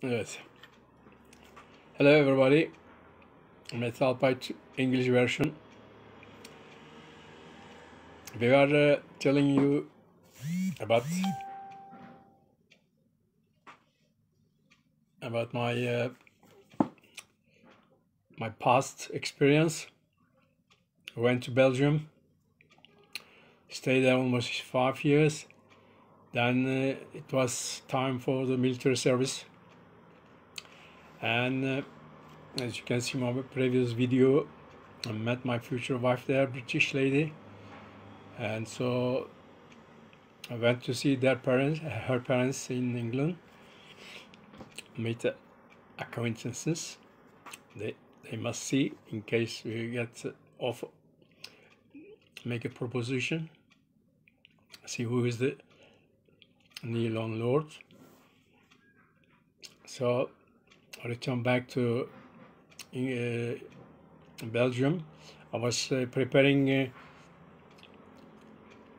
Evet. Hello everybody. It's Alpay English version. We are telling you about my my past experience. I went to Belgium, stayed there almost 5 years. Then it was time for the military service, and as you can see in my previous video, I met my future wife there, British lady, and so I went to see her parents in England, meet acquaintances. They must see in case we get off, make a proposition, see who is the new landlord. So I returned back to Belgium. I was preparing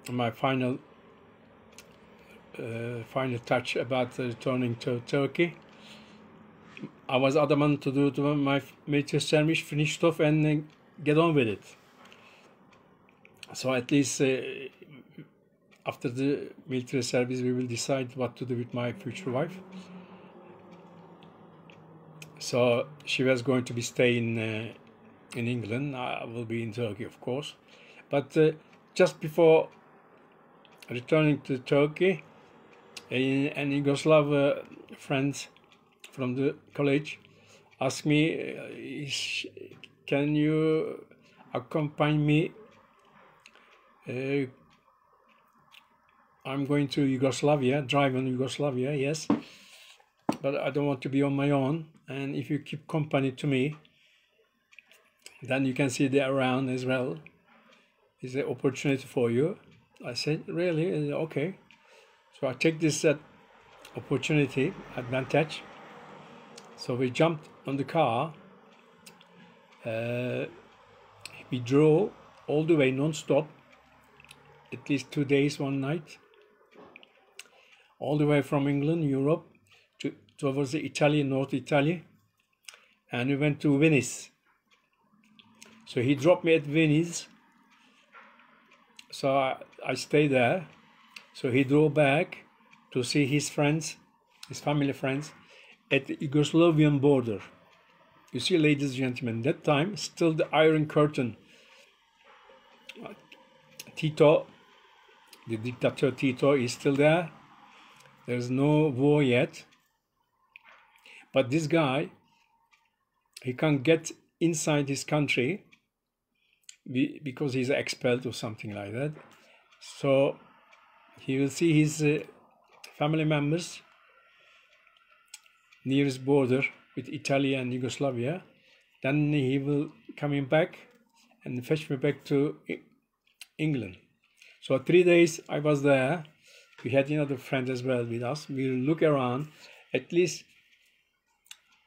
my final touch about returning to Turkey. I was adamant to do my military service, finish off, and get on with it. So at least after the military service, we will decide what to do with my future wife. So she was going to be staying in England. I will be in Turkey, of course. But just before returning to Turkey, an Yugoslav friend from the college asked me, can you accompany me? I'm going to Yugoslavia, drive in Yugoslavia, yes, but I don't want to be on my own, and if you keep company to me, then you can see the around as well. It's an opportunity for you. I said, really? Okay. So I take this opportunity, advantage. So we jumped on the car. We drove all the way non-stop, at least 2 days, 1 night, all the way from England, Europe, towards Italy, North Italy, and we went to Venice. So he dropped me at Venice, so I stayed there. So he drove back to see his friends, his family friends, at the Yugoslavian border. You see, ladies and gentlemen, that time, still the Iron Curtain. Tito, the dictator Tito, is still there. There's no war yet. But this guy, he can't get inside his country because he's expelled or something like that. So he will see his family members near his border with Italy and Yugoslavia. Then he will coming back and fetch me back to England. So 3 days I was there. We had another friend as well with us. We look around. At least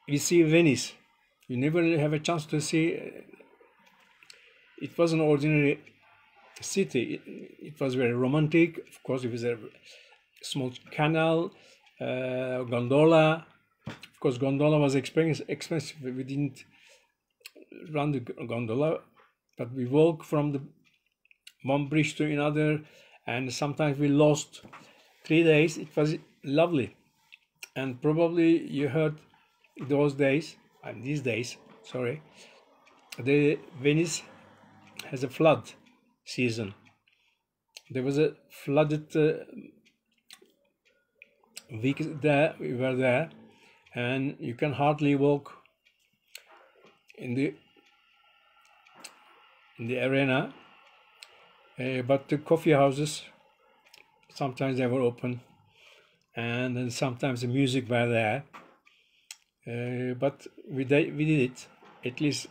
we see Venice. You never have a chance to see. It was an ordinary city. It was very romantic. Of course, it was a small canal, gondola. Of course, gondola was expensive. We didn't run the gondola, but we walked from the one bridge to another, and sometimes we lost. 3 days, it was lovely. And probably you heard those days, and these days, sorry, the Venice has a flood season. There was a flooded week there, we were there, and you can hardly walk in the arena, but the coffee houses, sometimes they were open, and then sometimes the music were there, but we did it, at least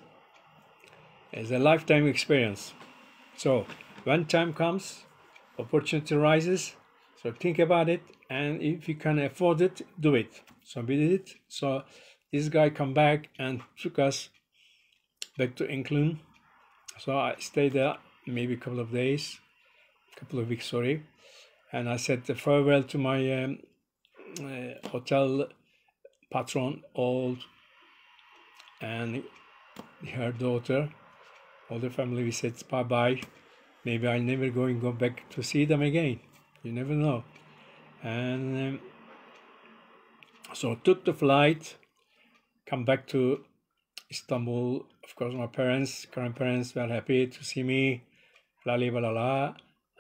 as a lifetime experience. So when time comes, opportunity rises, so think about it, and if you can afford it, do it. So we did it. So this guy come back and took us back to England. So I stayed there maybe a couple of weeks, sorry, and I said farewell to my hotel patron, old, and her daughter, all the family, we said bye-bye. Maybe I'll never go back to see them again. You never know. And so took the flight, come back to Istanbul. Of course, my grandparents were happy to see me,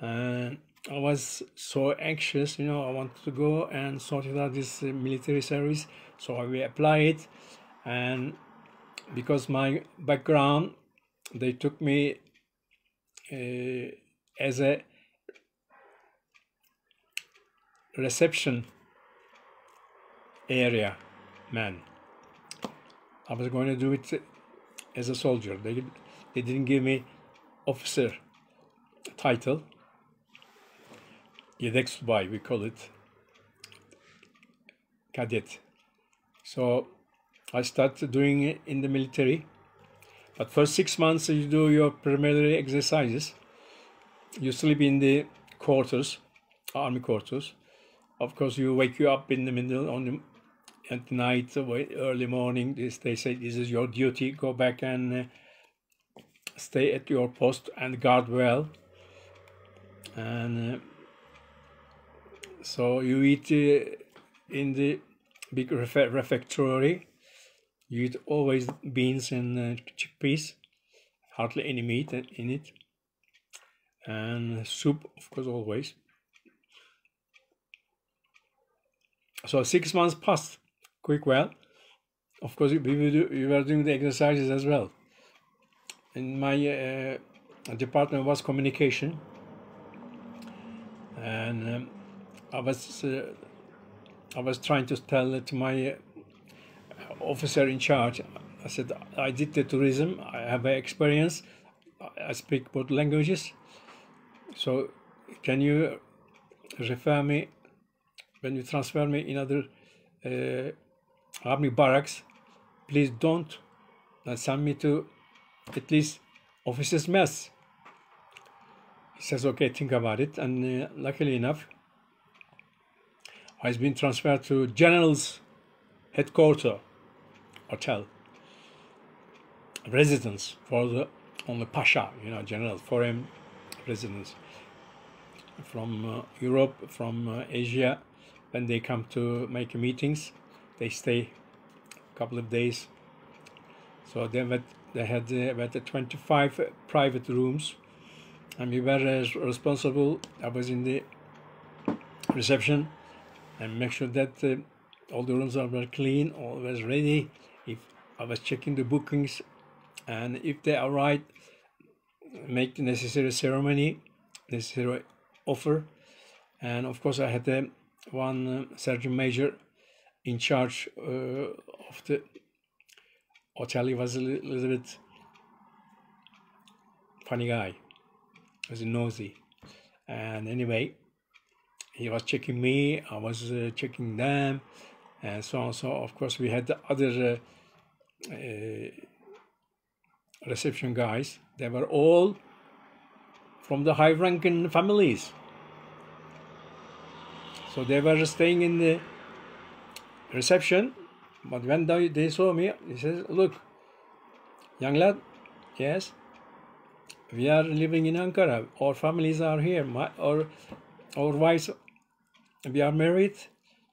and I was so anxious, you know, I wanted to go and sort out this military service, so I applied, and because my background, they took me as a reception area man. I was going to do it as a soldier. They didn't give me officer title. Yedek subay, we call it, cadet. So I started doing it in the military. But for 6 months you do your preliminary exercises. You sleep in the quarters, army quarters. Of course, you wake you up in the middle at night, early morning. They say this is your duty. Go back and stay at your post and guard well. And so you eat in the big refectory. You eat always beans and chickpeas, hardly any meat in it, and soup, of course, always. So 6 months passed well. Of course, we were doing the exercises as well. In my department was communication, and I was trying to tell to my officer in charge. I said, I did the tourism, I have experience, I speak both languages, so can you refer me, when you transfer me in other army barracks, please don't send me to at least officers' mess. He says, okay, think about it. And luckily enough, I've been transferred to General's headquarters hotel, residence for the only Pasha, you know, general, foreign residents from Europe, from Asia. When they come to make meetings, they stay a couple of days. So they had about 25 private rooms, and we were responsible. I was in the reception and make sure that all the rooms were clean, all was ready. If I was checking the bookings, and if they are right, make the necessary ceremony, necessary offer. And of course I had one sergeant major in charge of the hotel. He was a little bit funny guy, he was nosy, and anyway he was checking me, I was checking them, and so on. So of course we had the other reception guys. They were all from the high-ranking families, so they were staying in the reception. But when they saw me, he says, look, young lad, yes, we are living in Ankara, our families are here, our wives, we are married,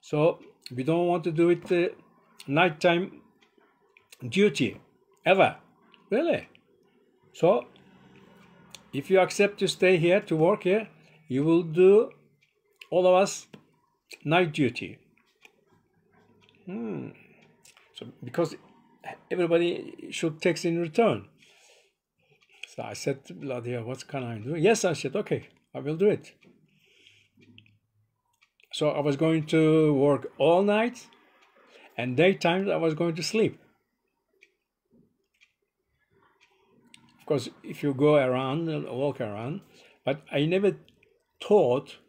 so we don't want to do it nighttime duty, ever. Really? So, if you accept to stay here, to work here, you will do, all of us, night duty. So, because everybody should take in return. So I said, bloody hell, what can I do? Yes, I said, okay, I will do it. So I was going to work all night, and daytime I was going to sleep. Of course, if you go around, walk around, but I never thought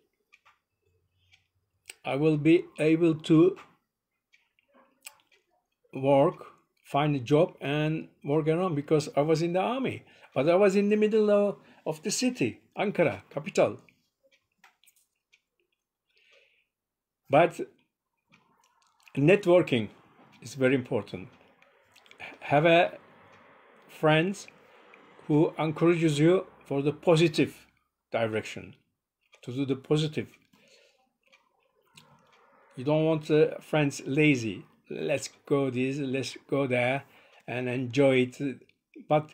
I will be able to work, find a job and work around, because I was in the army, but I was in the middle of the city, Ankara, capital. But networking is very important. Have a friends who encourages you for the positive direction, to do the positive. You don't want friends lazy. Let's go this, let's go there, and enjoy it. But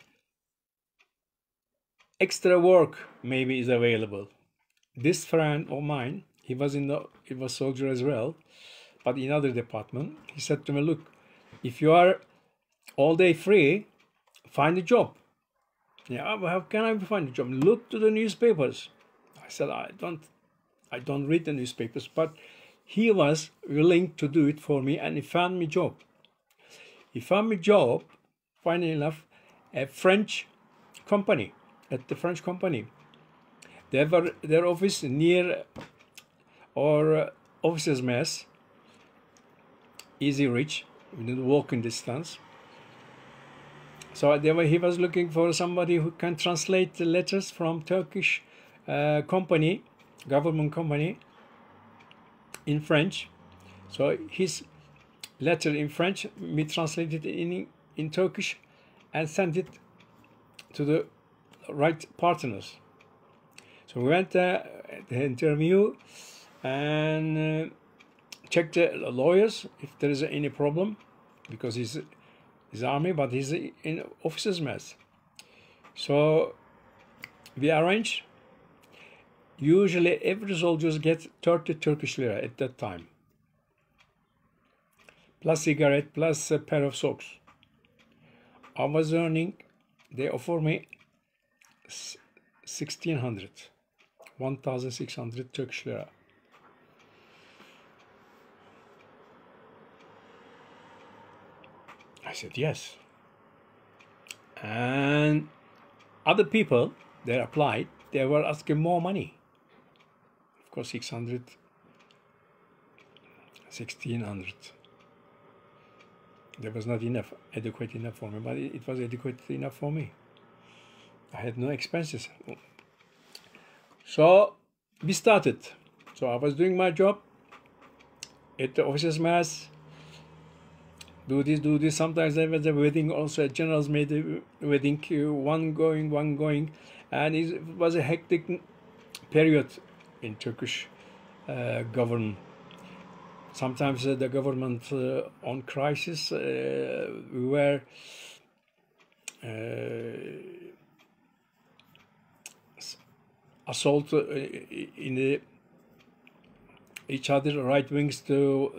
extra work maybe is available. This friend of mine, he was soldier as well, but in other department. He said to me, "Look, if you are all day free, find a job." Yeah, well, how can I find a job? Look to the newspapers. I said, I don't read the newspapers, but he was willing to do it for me, and he found me job. He found me job, finally enough, a French company, at the French company. Their office near our officers' mess, easy reach, within walking distance. So he was looking for somebody who can translate the letters from Turkish company, government company, in French. So his letter in French, we translated in Turkish and sent it to the right partners. So we went the interview and checked the lawyers if there is any problem, because he's army, but he's in officers' mess. So we arranged. Usually every soldier gets 30 Turkish lira at that time, plus cigarette, plus a pair of socks. I was earning, they offered me 1,600 Turkish lira. I said yes. And other people, they applied, they were asking more money. Of course, 600, 1,600. That was not enough, adequate enough for me, but it was adequate enough for me. I had no expenses. So we started. So I was doing my job at the officers' mess. Do this. Sometimes there was a wedding, also a general's made a wedding, one going, and it was a hectic period in Turkish government. Sometimes the government on crisis, we were assault in each other, right wings to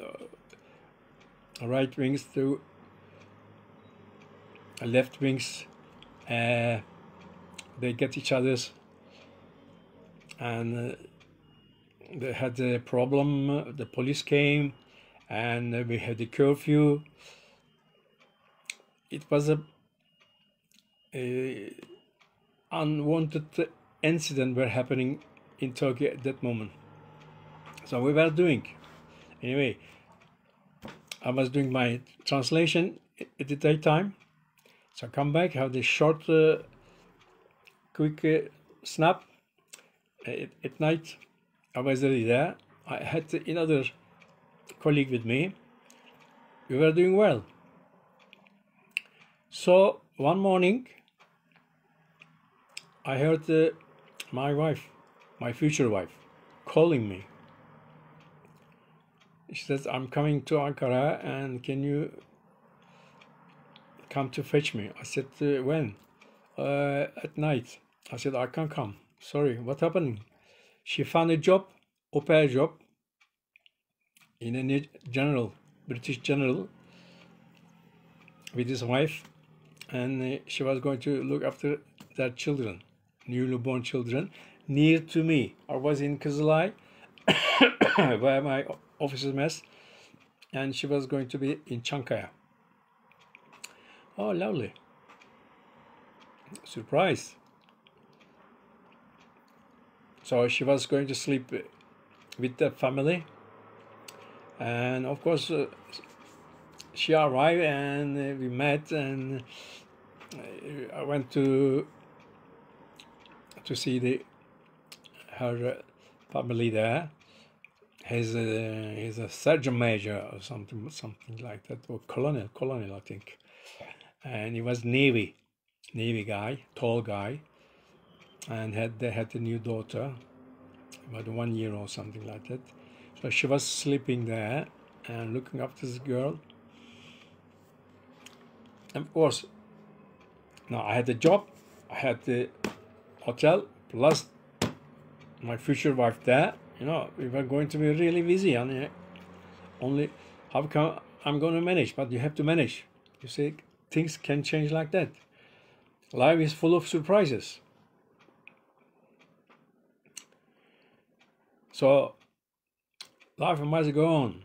left wings. They get each other's, and they had a problem. The police came, and we had a curfew. It was a unwanted incident were happening in Turkey at that moment. So we were doing, anyway, I was doing my translation at the daytime. So I come back, have the short, quick snap. At night, I was already there. I had another colleague with me. We were doing well. So one morning, I heard my wife, my future wife, calling me. She says, "I'm coming to Ankara, and can you come to fetch me?" I said, "When?" "At night." I said, "I can't come. Sorry, what happened?" She found a job, au pair job, in a British general, with his wife, and she was going to look after their children, newly born children, near to me. I was in Kızılay, where my officer's mess, and she was going to be in Çankaya. Oh, lovely. Surprise. So she was going to sleep with the family, and of course she arrived, and we met, and I went to see her family there, he's a sergeant major or something like that, or colonel, I think. And he was Navy guy, tall guy, and they had a new daughter, about 1 year or something like that. So she was sleeping there and looking after this girl. And of course, now I had the job, I had the hotel, plus my future wife there. You know, we were going to be really busy, and only how come I'm going to manage? But you have to manage. You see, things can change like that. Life is full of surprises. So life must go on.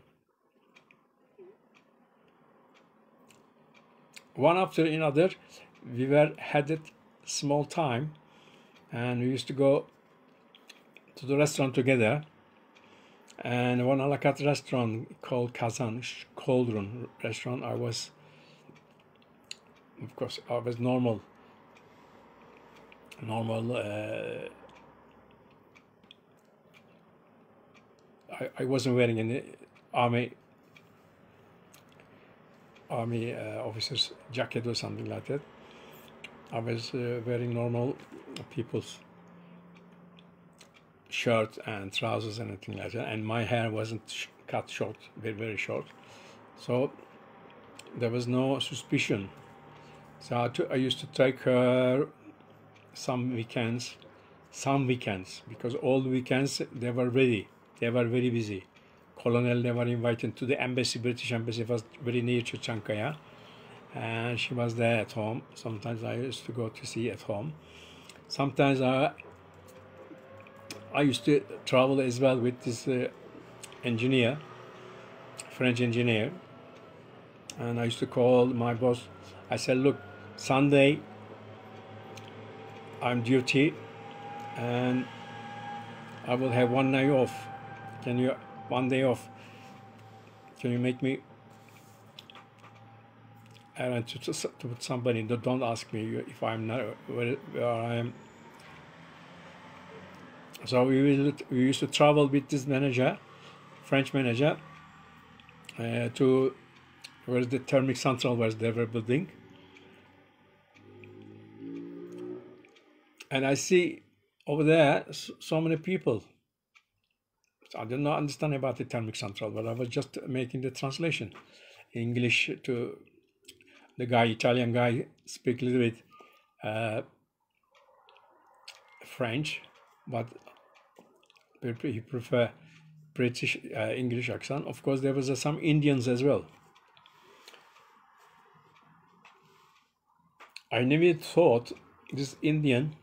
One after another, we had a small time, and we used to go to the restaurant together. And one a la carte restaurant called Kazan, Cauldron restaurant, I was normal. I wasn't wearing any army officer's jacket or something like that. I was wearing normal people's shirt and trousers and anything like that, and my hair wasn't cut short, very short, so there was no suspicion. So I used to take her some weekends, because all the weekends they were ready. They were very busy. Colonel, they were invited to the embassy. British embassy was very near to Chankaya, and she was there at home. Sometimes I used to go to see at home. Sometimes I used to travel as well with this engineer, French engineer, and I used to call my boss. I said, look, Sunday I'm duty and I will have 1 day off. One day off? Can you make me arrange to put somebody? Don't ask me if I'm not where I am. So we used to travel with this manager, French manager, to where's the thermic central was they were building. And I see over there so many people. I did not understand about the thermic central, but I was just making the translation. English to the guy, Italian guy, speak a little bit French, but he prefer British English accent. Of course, there was some Indians as well. I never thought this Indian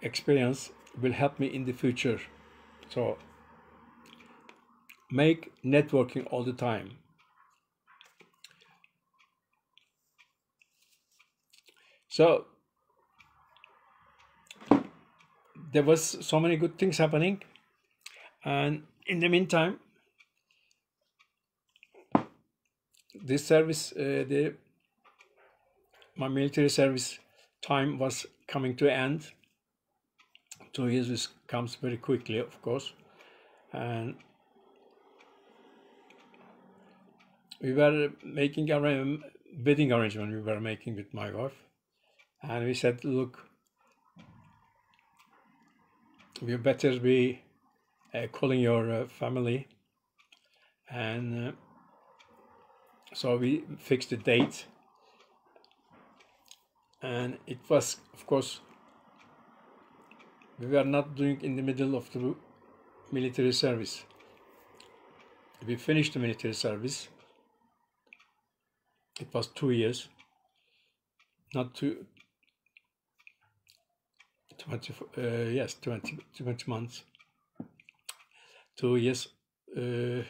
experience will help me in the future. So make networking all the time. So there was so many good things happening, and in the meantime, this service, my military service time was coming to end. 2 years comes very quickly, of course, and we were making a wedding arrangement. We were making with my wife, and we said, look, you better be calling your family, and so we fixed the date, and it was, of course, we were not doing in the middle of the military service. We finished the military service. It was 2 years, not 20 months. 2 years. Then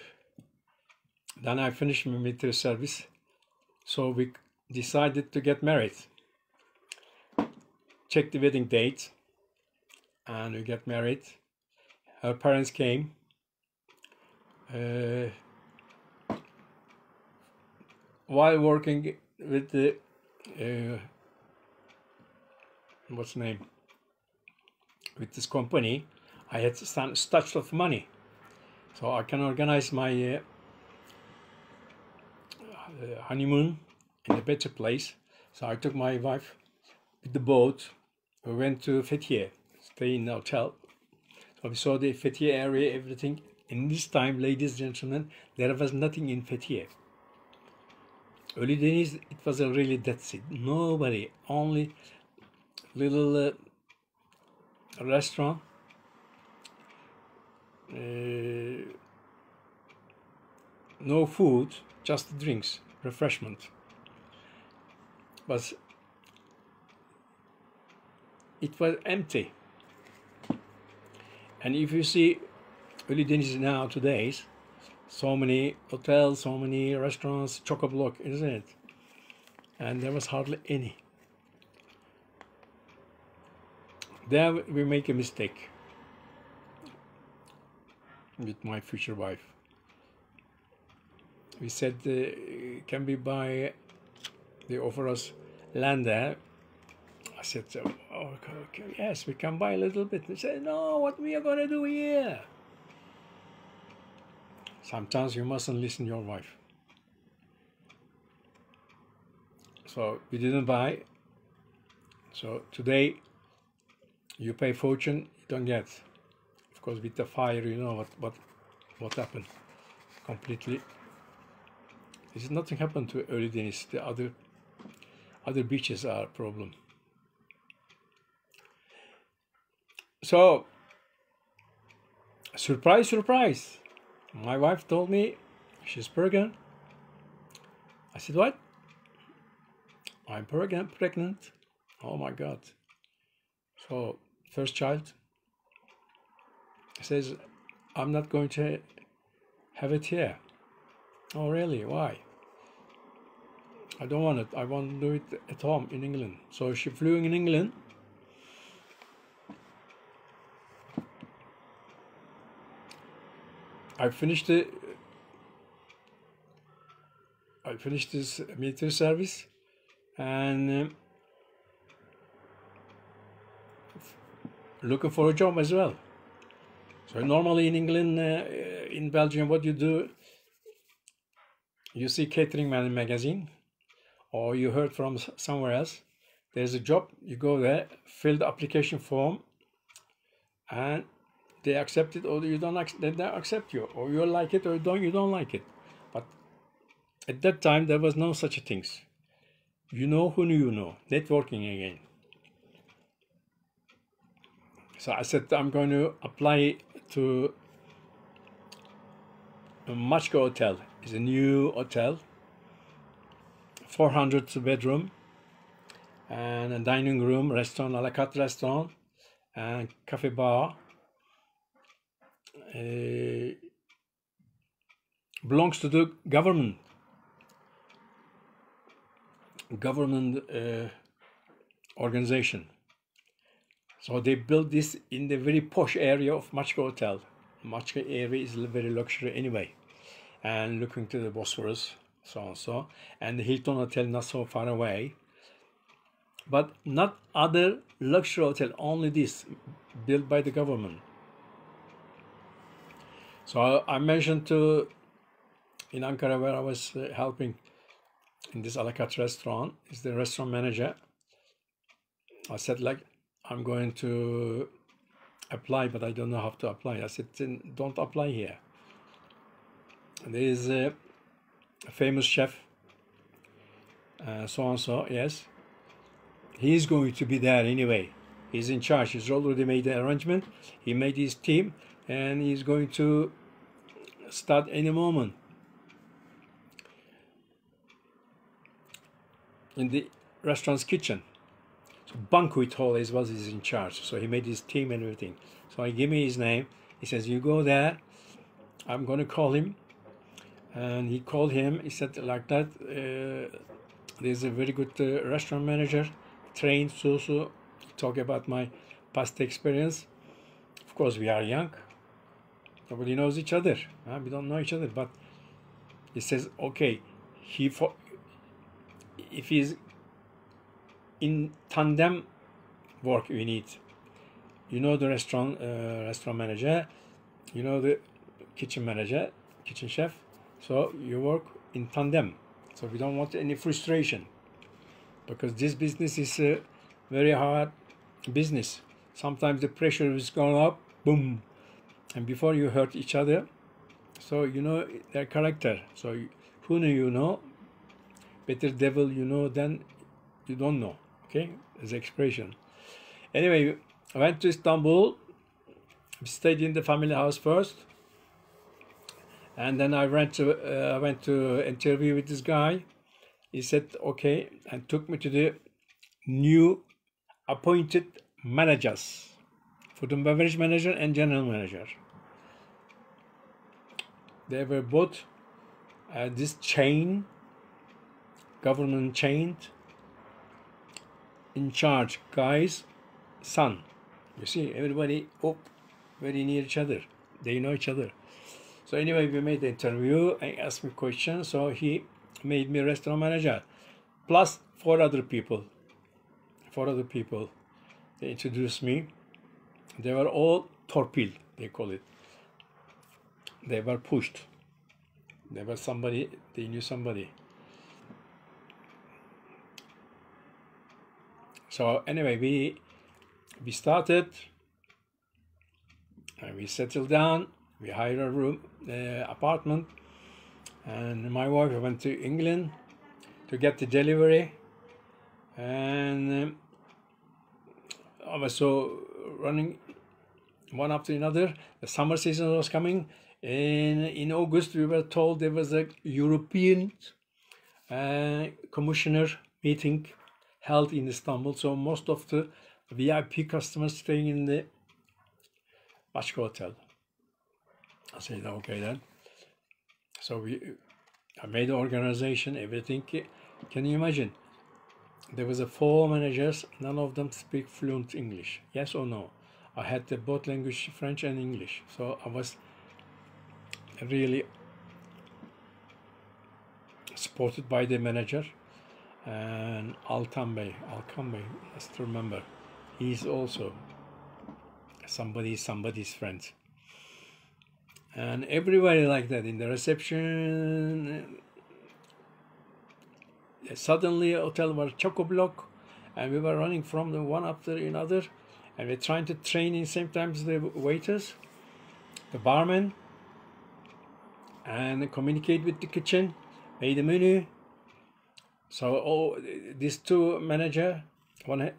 I finished my military service, so we decided to get married. Check the wedding date, and we get married. Her parents came. While working with the what's the name? With this company, I had some touch of money. So I can organize my honeymoon in a better place. So I took my wife with the boat. We went to Fethiye, stay in the hotel. So we saw the Fethiye area, everything. In this time, ladies and gentlemen, there was nothing in Fethiye. Ölüdeniz, it was a really dead sea. Nobody, only little restaurant. No food, just drinks, refreshment. But it was empty. And if you see Ölüdeniz now today, so many hotels, so many restaurants, chock-a-block, isn't it? And there was hardly any. There we make a mistake with my future wife. We said, can we buy, they offer us land there. I said, oh, okay, yes, we can buy a little bit. They said, no, what we are going to do here? Sometimes you mustn't listen to your wife. So we didn't buy. So today, you pay fortune, you don't get. Of course, with the fire, you know what happened. Completely. There's nothing happened to Ölüdeniz. The other beaches are a problem. So, surprise, surprise. My wife told me she's pregnant. I said, what? I'm pregnant. Oh my God. So, first child. Says, I'm not going to have it here. Oh, really? Why? I don't want it. I want to do it at home in England. So she flew in England. I finished this military service, and looking for a job as well. So normally in England, in Belgium, what you do, you see catering man in magazine, or you heard from somewhere else. There's a job, you go there, fill the application form, and they accept it, or you don't they don't accept you, or you like it, or you don't like it. But at that time, there was no such things. You know who you know, networking again. So I said, I'm going to apply to a Machko Hotel. It's a new hotel, 400 bedroom, and a dining room, restaurant, a la carte restaurant, and cafe bar. Belongs to the government organization. So they built this in the very posh area of Machko Hotel. Machko area is very luxury anyway, and looking to the Bosphorus, so and so, and the Hilton Hotel not so far away. But not other luxury hotel, only this, built by the government. So I mentioned in Ankara, where I was helping in this a la carte restaurant, is the restaurant manager. I said, like, I'm going to apply, but I don't know how to apply. I said, don't apply here. And there is a famous chef, so and so, yes. He's going to be there anyway. He's in charge. He's already made the arrangement. He made his team, and he's going to start any moment. In the restaurant's kitchen. So banquet hall is what he's in charge. So he made his team and everything. So he gave me his name. He says, you go there. I'm going to call him. And he called him. He said, like that, there's a very good restaurant manager, trained, so talk about my past experience. Of course, we are young. Nobody knows each other. We don't know each other. But he says, okay, if he's in tandem work, we need, you know, the restaurant manager, you know, the kitchen manager, kitchen chef. So you work in tandem. So we don't want any frustration, because this business is a very hard business. Sometimes the pressure is going up, boom, and before you hurt each other, so you know their character. So who know you know, better devil you know than you don't know. Okay, as the expression. Anyway, I went to Istanbul. We stayed in the family house first, and then I went to interview with this guy. He said okay, and took me to the new appointed managers, food and beverage manager and general manager. They were both this chain, government chain, in charge guys, son. You see, everybody up very near each other. They know each other. So anyway, we made the interview. I asked me questions. So he made me restaurant manager, plus 4 other people. 4 other people. They introduced me. They were all torpil, they call it. They were pushed. They were somebody, they knew somebody. So anyway, we started, and we settled down. We hired a room, apartment, and my wife went to England to get the delivery, and I was so running one after another. The summer season was coming, and in August we were told there was a European commissioner meeting held in Istanbul. So most of the VIP customers staying in the Açık hotel. I said okay then. So I made the organization, everything. Can you imagine? There was 4 managers, none of them speak fluent English. Yes or no? I had both language, French and English. So I was really supported by the manager. And Alpay, I still remember. He's also somebody's friend. And everybody like that in the reception. Suddenly, hotel was chock-a-block, and we were running from the one after another, and we're trying to train in same time as the waiters, the barman, and communicate with the kitchen, made the menu. So these 2 manager, one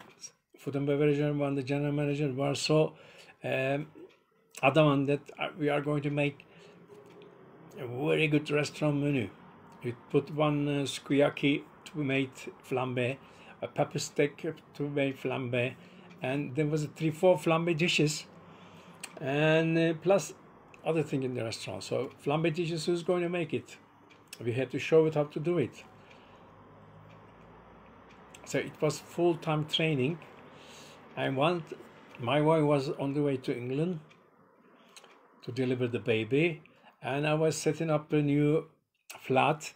food and beverage and one the general manager, were so adamant that we are going to make a very good restaurant menu. We put 1 sukiyaki to be made flambe, a pepper steak to be made flambe, and there was 3-4 flambe dishes, and plus other thing in the restaurant. So flambe dishes, who's going to make it? We had to show it how to do it. So it was full-time training. And my wife was on the way to England to deliver the baby, and I was setting up a new flat.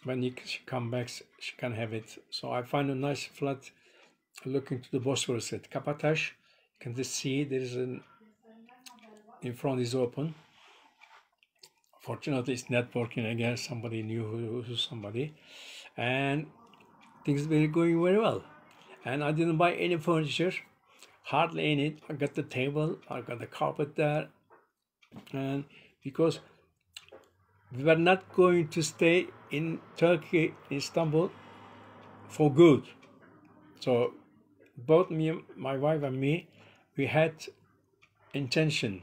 When she comes back, she can have it. So I find a nice flat looking to the Bosphorus at Kapatash. You can just see there is in front is open. Fortunately, it's not working again. Somebody knew who's somebody, and things were going very well. And I didn't buy any furniture, hardly any. I got the table, I got the carpet there, and because we were not going to stay in Turkey, Istanbul, for good. So both me, my wife and me, we had intention,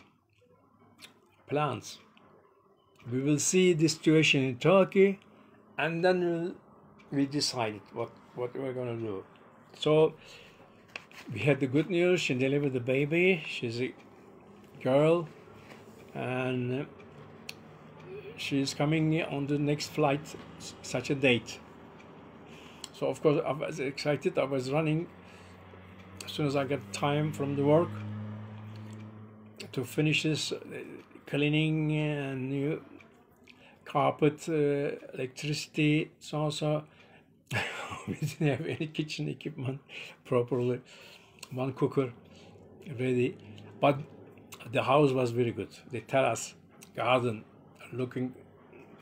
plans. We will see the situation in Turkey, and then we decided what we're going to do. So we had the good news. She delivered the baby. She's a girl, and she's coming on the next flight, such a date. So of course I was excited. I was running as soon as I got time from the work to finish this cleaning and new carpet, electricity, so on. We didn't have any kitchen equipment properly, 1 cooker ready. But The house was very good. The terrace, garden, looking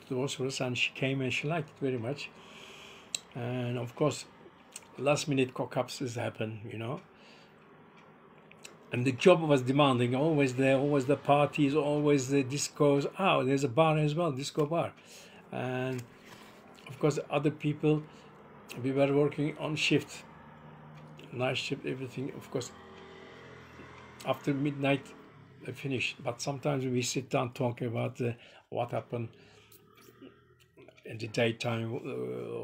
towards us, and she came and she liked it very much. And of course, last minute cock-ups has happened, you know. And the job was demanding, always the parties, always the discos. Oh, there's a bar as well, disco bar. And of course, other people, we were working on shift, night shift, everything. Of course, after midnight, finished. But sometimes we sit down talking about what happened in the daytime,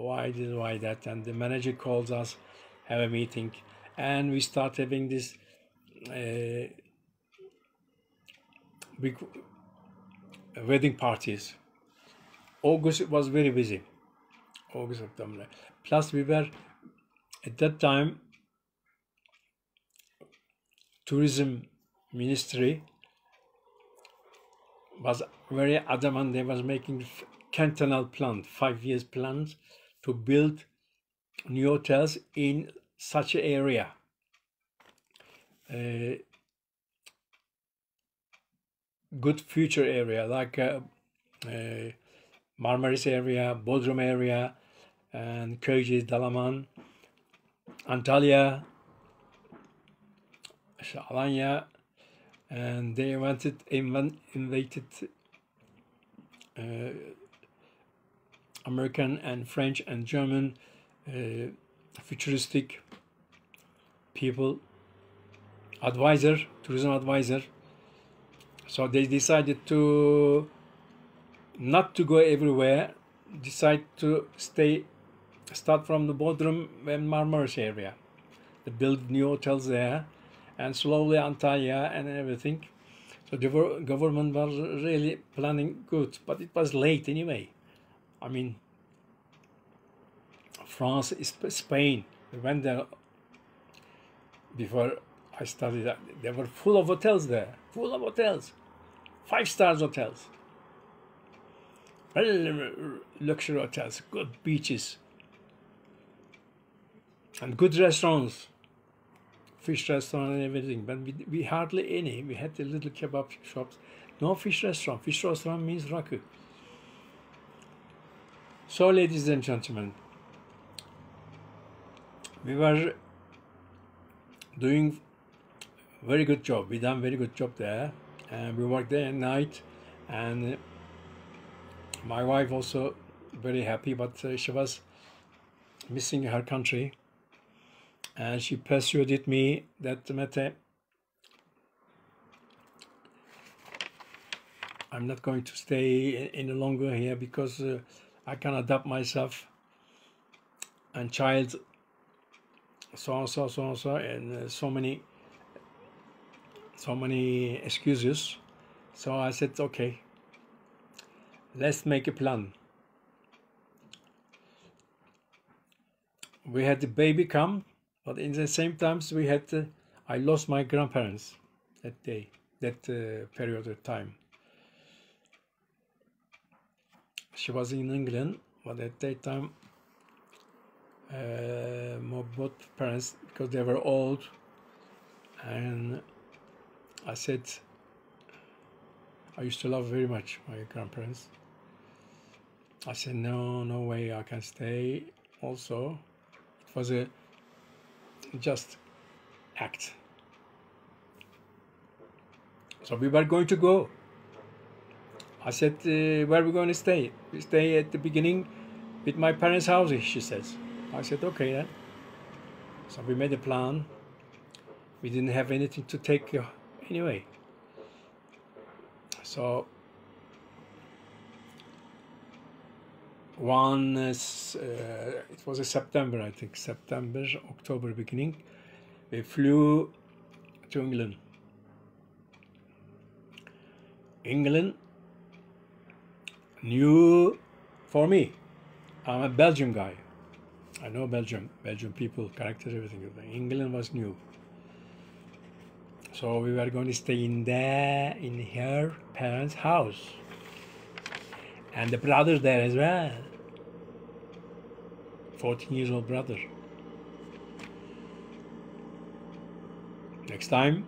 why this, why that. And the manager calls us, have a meeting, and we start having this big wedding parties. August was very busy. August, September. Plus we were, at that time, tourism ministry was very adamant. They was making cantonal plan, 5 years plans to build new hotels in such an area. Good future area like Marmaris area, Bodrum area, and Köyceğiz, Dalaman, Antalya, Alanya, and they invited American and French and German futuristic people, tourism advisor. So they decided to not to go everywhere, decide to start from the Bodrum and Marmaris area. They build new hotels there, and slowly Antalya and everything. So the government was really planning good, but it was late anyway. I mean, France, Spain, we went there before I studied. They were full of hotels there, full of hotels, 5-star hotels, very luxury hotels, good beaches, and good restaurants, fish restaurant and everything. But we hardly any. We had the little kebab shops, no fish restaurant. Fish restaurant means rakı. So, ladies and gentlemen, we were doing very good job. We done very good job there, and we worked day and night. And my wife also very happy, but she was missing her country, and she persuaded me that Mete, I'm not going to stay any longer here because I can adapt myself and child so and so, and so many excuses. So I said, okay, let's make a plan. We had the baby come, but in the same times we had I lost my grandparents that day, that period of time. She was in England, but at that time both parents, because they were old, and I said, I used to love very much my grandparents. I said, no way I can stay. Also, it was a just act. So we were going to go. I said, where are we going to stay? We stay at the beginning with my parents' house, she says. I said, okay then. So we made a plan. We didn't have anything to take anyway. So it was a September, I think, October beginning. We flew to England. England, new for me. I'm a Belgian guy. I know Belgium people, character, everything. England was new. So we were going to stay in her parents' house. And the brother there as well. 14-year-old brother. Next time,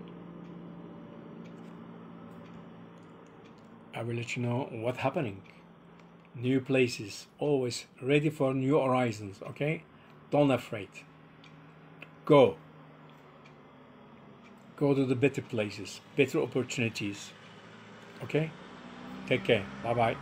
I will let you know what's happening. New places, always ready for new horizons, okay? Don't afraid. Go. Go to the better places, better opportunities. Okay? Take care. Bye-bye.